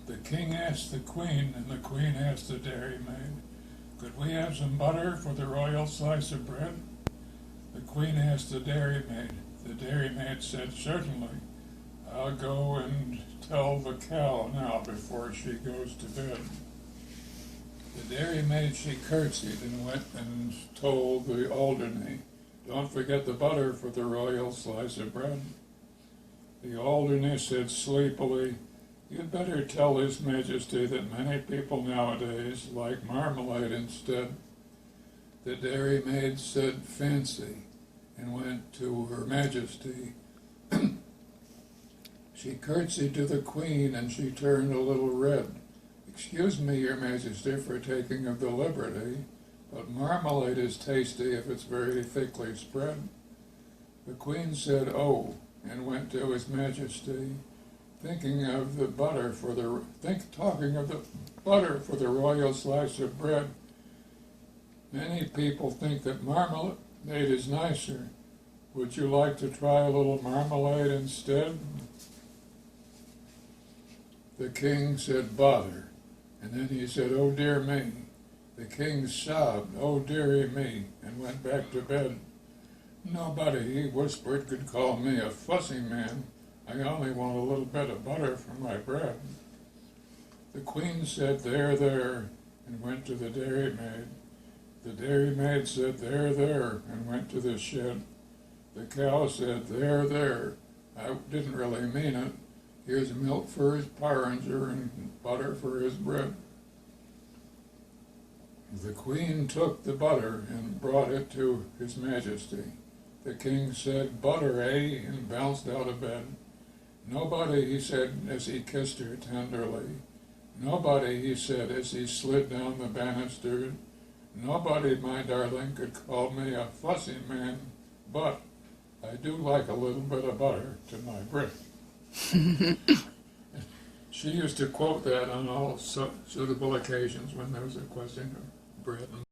The king asked the queen, and the queen asked the dairymaid, "Could we have some butter for the royal slice of bread?" The queen asked the dairymaid. The dairymaid said, "Certainly. I'll go and tell the cow now before she goes to bed." The dairymaid, she curtsied and went and told the Alderney, "Don't forget the butter for the royal slice of bread." The Alderney said sleepily, "You'd better tell His Majesty that many people nowadays like marmalade instead." The dairymaid said, "Fancy," and went to Her Majesty. She curtsied to the Queen, and she turned a little red. "Excuse me, Your Majesty, for taking of the liberty, but marmalade is tasty if it's very thickly spread." The Queen said, "Oh," and went to His Majesty, talking of the butter for the royal slice of bread. "Many people think that marmalade is nicer. Would you like to try a little marmalade instead?" The king said, "Bother." And then he said, "Oh dear me." The king sobbed, "Oh dearie me," and went back to bed. "Nobody," he whispered, "could call me a fussy man. I only want a little bit of butter for my bread." The queen said, "There, there," and went to the dairymaid. The dairymaid said, "There, there," and went to the shed. The cow said, "There, there. I didn't really mean it. Here's milk for his porringer and butter for his bread." The queen took the butter and brought it to His Majesty. The king said, "Butter, eh?" and bounced out of bed. "Nobody," he said as he kissed her tenderly. "Nobody," he said as he slid down the banister. "Nobody, my darling, could call me a fussy man, but I do like a little bit of butter to my bread." She used to quote that on all suitable occasions when there was a question of bread and